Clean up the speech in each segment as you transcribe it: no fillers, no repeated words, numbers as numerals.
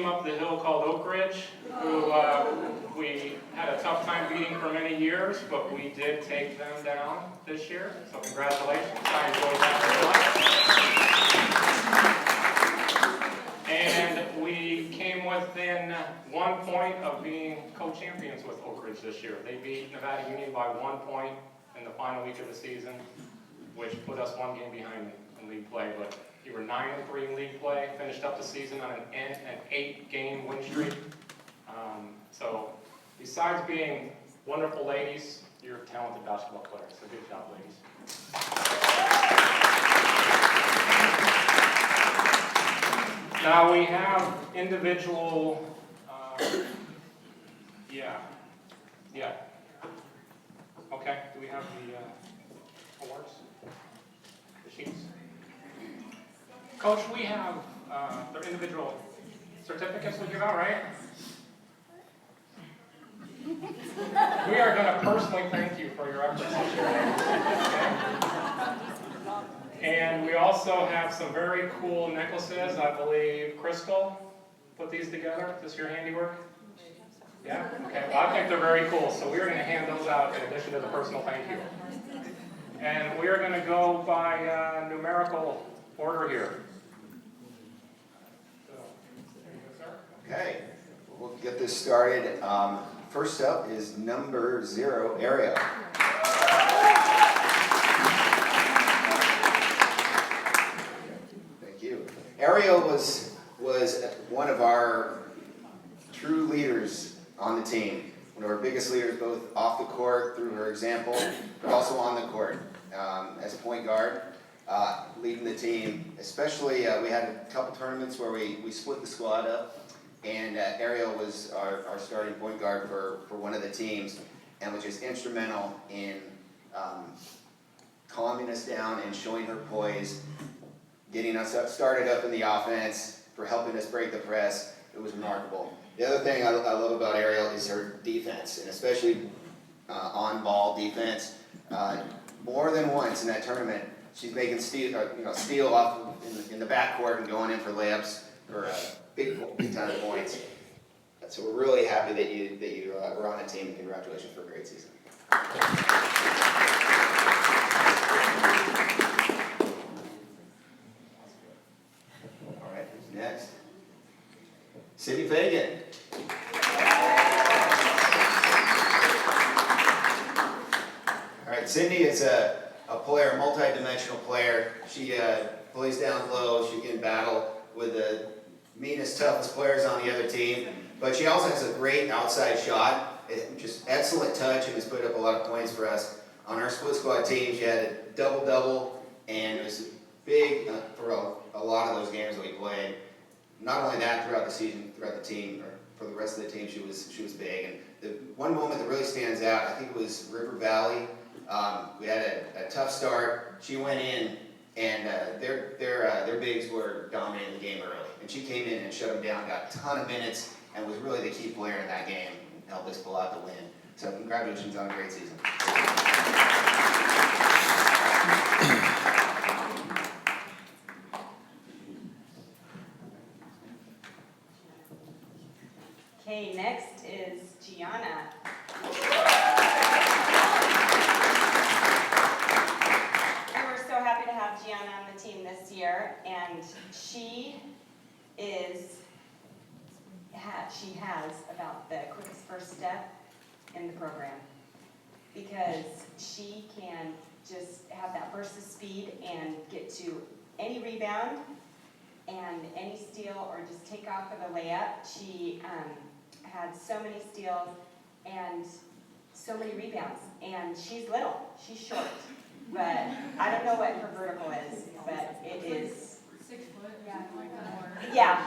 up the hill called Oak Ridge, who we had a tough time beating for many years, but we did take them down this year. So congratulations. I enjoyed that very much. And we came within 1 point of being co-champions with Oak Ridge this year. They beat Nevada Union by 1 point in the final week of the season, which put us 1 game behind in league play. But you were 9-3 in league play, finished up the season on an 8-game win streak. So besides being wonderful ladies, you're talented basketball players. So good job, ladies. Now we have individual, Okay, do we have the awards? The sheets? Coach, we have their individual certificates we give out, right? We are going to personally thank you for your efforts this year. Okay? And we also have some very cool necklaces. I believe Crystal put these together. Is this your handiwork? Yeah? Okay. Well, I think they're very cool. So we are going to hand those out in addition to the personal thank you. And we are going to go by numerical order here. Okay, we'll get this started. First up is number 0, Ariel. Thank you. Ariel was one of our true leaders on the team. One of our biggest leaders, both off the court through her example, but also on the court as a point guard, leading the team. Especially, we had a couple tournaments where we split the squad up. And Ariel was our starting point guard for one of the teams and was just instrumental in calming us down and showing her poise, getting us started up in the offense, for helping us break the press. It was remarkable. The other thing I love about Ariel is her defense, and especially on-ball defense. More than once in that tournament, she's making steal off in the backcourt and going in for layups for big time points. So we're really happy that you were on the team. Congratulations for a great season. All right, who's next? Sydney Fagan. All right, Sydney is a player, a multi-dimensional player. She plays down low. She can battle with the meanest, toughest players on the other team, but she also has a great outside shot, just excellent touch, and has put up a lot of points for us. On our split squad team, she had a double-double, and it was big for a lot of those games that we played. Not only that, throughout the season, throughout the team, or for the rest of the team, she was big. And the one moment that really stands out, I think it was River Valley. We had a tough start. She went in, and their bigs were dominating the game early. And she came in and shut them down, got a ton of minutes, and was really the key player in that game and helped us pull out the win. So congratulations on a great season. Okay, next is Gianna. We were so happy to have Gianna on the team this year, and she has about the quickest first step in the program, because she can just have that burst of speed and get to any rebound and any steal, or just take off for the layup. She had so many steals and so many rebounds, and she's little, she's short, but I don't know what her vertical is, but it is 6 foot, yeah. Yeah,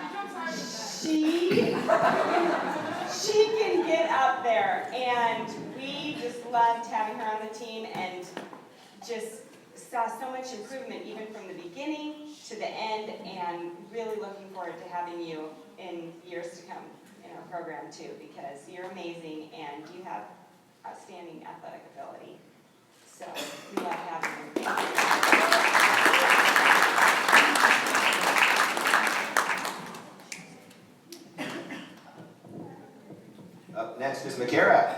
she can get up there, and we just loved having her on the team, and just saw so much improvement even from the beginning to the end, and really looking forward to having you in years to come in our program too, because you're amazing and you have outstanding athletic ability. So we love having you. Next is Makara.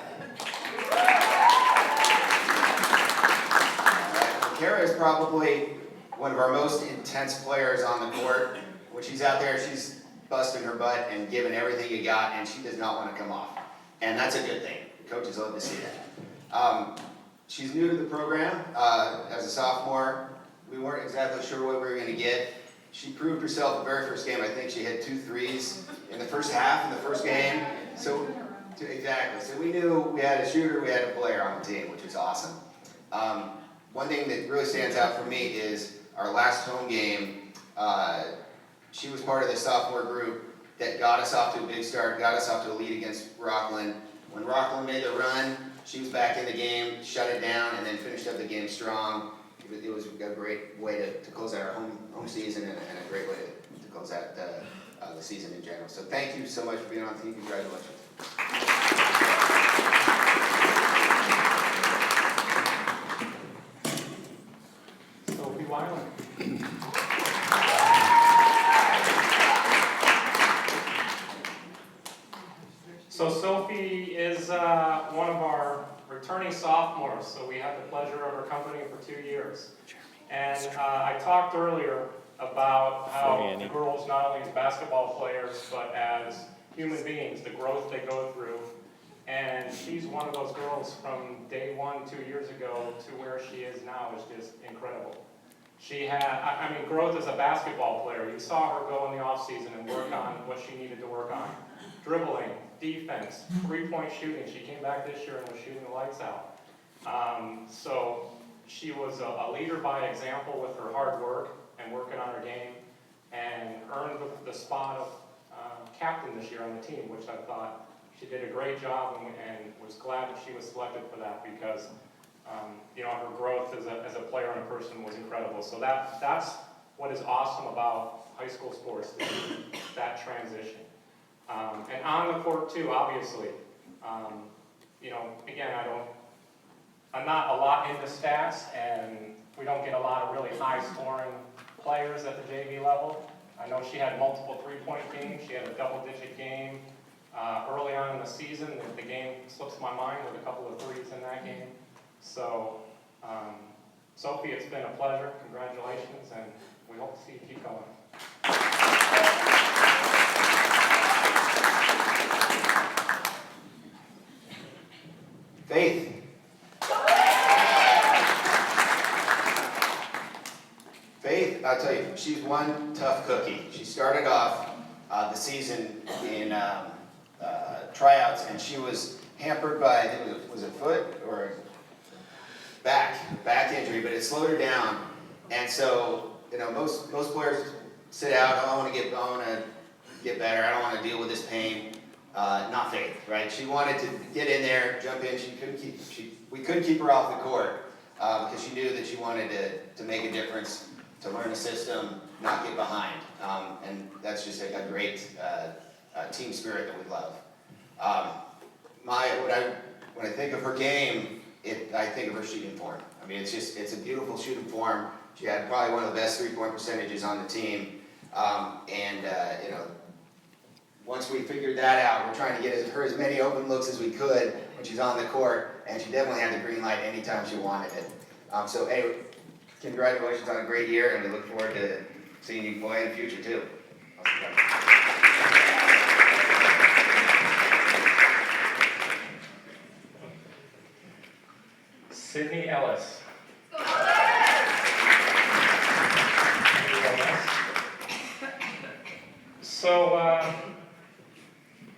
Makara is probably one of our most intense players on the court. When she's out there, she's busting her butt and giving everything you got, and she does not want to come off. And that's a good thing. The coaches love to see that. She's new to the program as a sophomore. We weren't exactly sure what we were going to get. She proved herself the very first game. I think she hit 2 threes in the first half, in the first game. So, exactly. So we knew we had a shooter, we had a player on the team, which was awesome. One thing that really stands out for me is our last home game. She was part of the sophomore group that got us off to a big start, got us off to a lead against Rockland. When Rockland made the run, she was back in the game, shut it down, and then finished up the game strong. It was a great way to close out our home season and a great way to close out the season in general. So thank you so much for being on the team. Congratulations. Sophie Weiland. So Sophie is one of our returning sophomores, so we had the pleasure of her company for 2 years. And I talked earlier about how the girls, not only as basketball players, but as human beings, the growth they go through. And she's one of those girls from day one 2 years ago to where she is now is just incredible. She had, I mean, growth as a basketball player. You saw her go in the off season and work on what she needed to work on. Dribbling, defense, three-point shooting. She came back this year and was shooting the lights out. So she was a leader by example with her hard work and working on her game, and earned the spot of captain this year on the team, which I thought she did a great job, and was glad that she was selected for that because you know, her growth as a player and a person was incredible. So that's what is awesome about high school sports, that transition. And on the court too, obviously. You know, again, I'm not a lot into stats, and we don't get a lot of really high scoring players at the JV level. I know she had multiple three-point games. She had a double-digit game early on in the season. The game slips my mind with a couple of threes in that game. So, Sophie, it's been a pleasure. Congratulations, and we hope to see you keep going. Faith. Faith, I'll tell you, she's one tough cookie. She started off the season in tryouts, and she was hampered by, I think was it foot or back injury, but it slowed her down. And so, you know, most players sit out. I want to get better. I don't want to deal with this pain. Not Faith, right? She wanted to get in there, jump in. We couldn't keep her off the court because she knew that she wanted to make a difference, to learn the system, not get behind. And that's just a great team spirit that we love. When I think of her game, I think of her shooting form. I mean, it's a beautiful shooting form. She had probably one of the best three-point percentages on the team. You know, once we figured that out, we're trying to get her as many open looks as we could when she's on the court, and she definitely had the green light anytime she wanted it. So, hey, congratulations on a great year, and we look forward to seeing you play in the future, too. Sydney Ellis. So,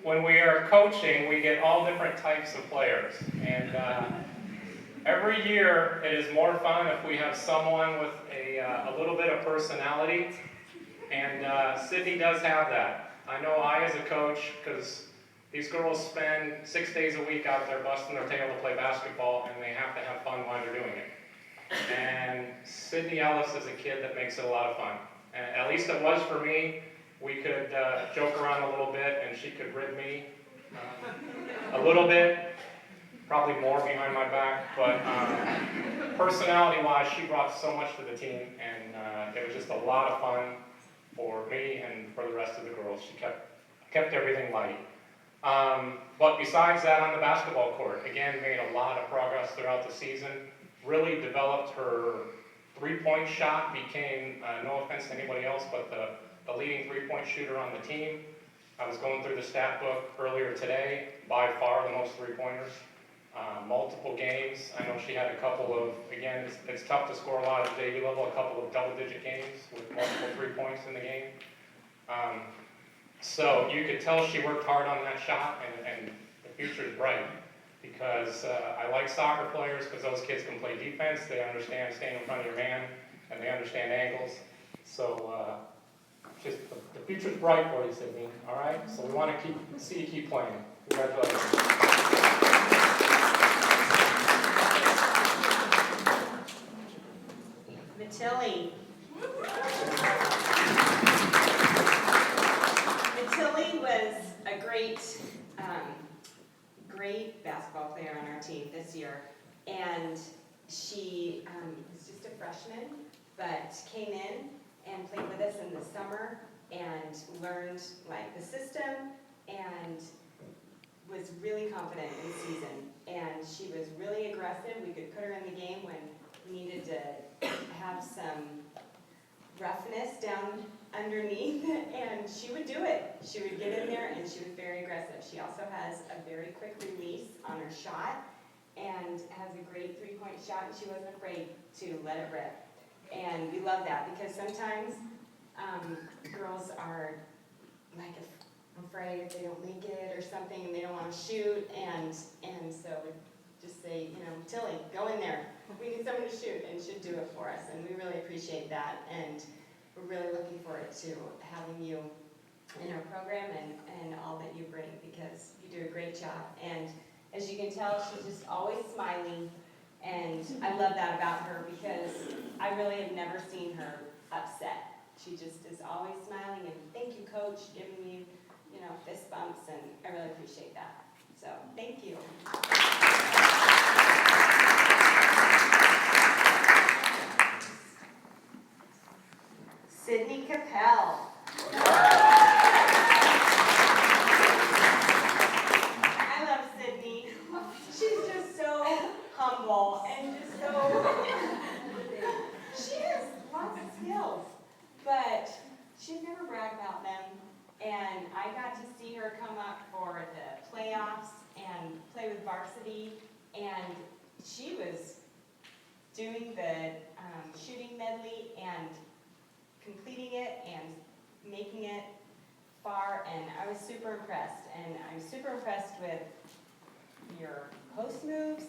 when we are coaching, we get all different types of players. And every year, it is more fun if we have someone with a little bit of personality. And Sydney does have that. I know I, as a coach, because these girls spend 6 days a week out there busting their tail to play basketball, and they have to have fun while they're doing it. And Sydney Ellis is a kid that makes it a lot of fun. And at least it was for me. We could joke around a little bit, and she could rib me a little bit, probably more behind my back. But personality-wise, she brought so much to the team, and it was just a lot of fun for me and for the rest of the girls. She kept everything light. But besides that, on the basketball court, again, made a lot of progress throughout the season. Really developed her three-point shot, became, no offense to anybody else, but the leading three-point shooter on the team. I was going through the stat book earlier today, by far the most three-pointers. Multiple games. I know she had a couple of, again, it's tough to score a lot at JV level, a couple of double-digit games with multiple 3 points in the game. So you could tell she worked hard on that shot, and the future is bright. Because I like soccer players, because those kids can play defense, they understand staying in front of your man, and they understand angles. So just the future's bright for you, Sydney, all right? So we want to see you keep playing. Congratulations. Matilli. Matilli was a great basketball player on our team this year, and she was just a freshman, but came in and played with us in the summer and learned like the system and was really confident in season. And she was really aggressive. We could put her in the game when we needed to have some roughness down underneath, and she would do it. She would get in there, and she was very aggressive. She also has a very quick release on her shot, and has a great three-point shot, and she wasn't afraid to let it rip. And we love that, because sometimes girls are like afraid if they don't make it or something, and they don't want to shoot, and so we just say, you know, Tilly, go in there. We need someone to shoot, and she'll do it for us, and we really appreciate that. And we're really looking forward to having you in our program and all that you bring, because you do a great job. And as you can tell, she's just always smiling, and I love that about her, because I really have never seen her upset. She just is always smiling, and thank you, Coach, giving me, you know, fist bumps, and I really appreciate that. So, thank you. Sydney Capel. I love Sydney. She's just so humble and just so, she has lots of skills, but she'd never brag about them. And I got to see her come up for the playoffs and play with varsity, and she was doing the shooting medley and completing it and making it far, and I was super impressed. And I'm super impressed with your post moves,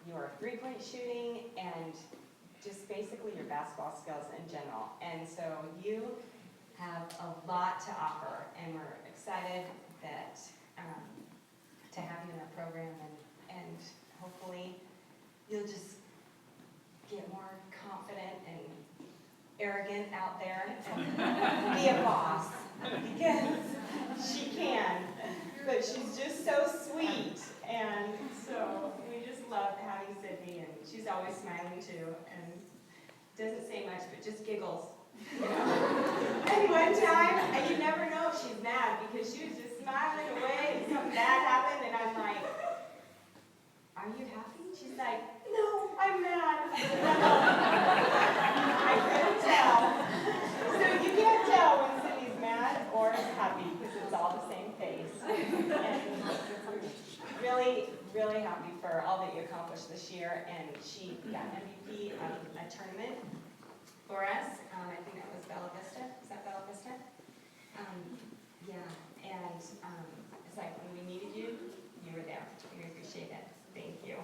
your three-point shooting, and just basically your basketball skills in general. And so you have a lot to offer, and we're excited that to have you in our program, and hopefully you'll just get more confident and arrogant out there and be a boss, because she can, but she's just so sweet, and so we just love having Sydney, and she's always smiling too, and doesn't say much, but just giggles. You know? And one time, and you never know if she's mad, because she was just smiling away, and something bad happened, and I'm like, are you happy? She's like, no, I'm mad. I couldn't tell. So you can't tell when Sydney's mad or happy, because it's all the same face. And really, really happy for all that you accomplished this year, and she got MVP of a tournament for us. I think that was Bella Vista. Is that Bella Vista? Yeah, and it's like when we needed you, you were there. We appreciate it. Thank you.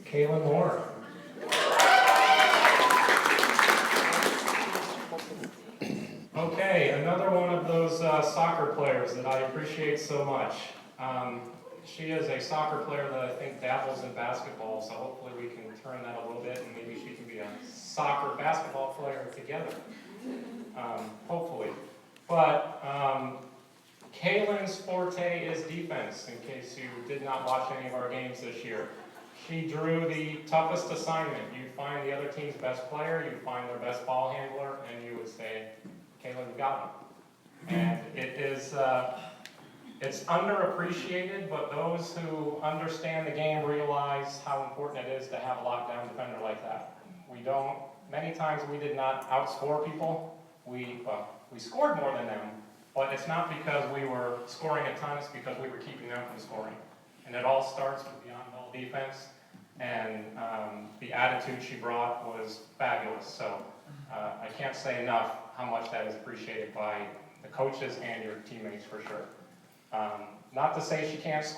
Kaylin Moore. Okay, another one of those soccer players that I appreciate so much. She is a soccer player that I think dabbles in basketball, so hopefully we can turn that a little bit, and maybe she can be a soccer basketball player together. Hopefully. But Kaylin's forte is defense, in case you did not watch any of our games this year. She drew the toughest assignment. You find the other team's best player, you find their best ball handler, and you would say, Kayla, you got them. And it is, it's underappreciated, but those who understand the game realize how important it is to have a lockdown defender like that. Many times we did not outscore people. We scored more than them, but it's not because we were scoring a ton, it's because we were keeping them from scoring. And it all starts with the on-ball defense, and the attitude she brought was fabulous. So I can't say enough how much that is appreciated by the coaches and your teammates for sure. Not to say she can't score.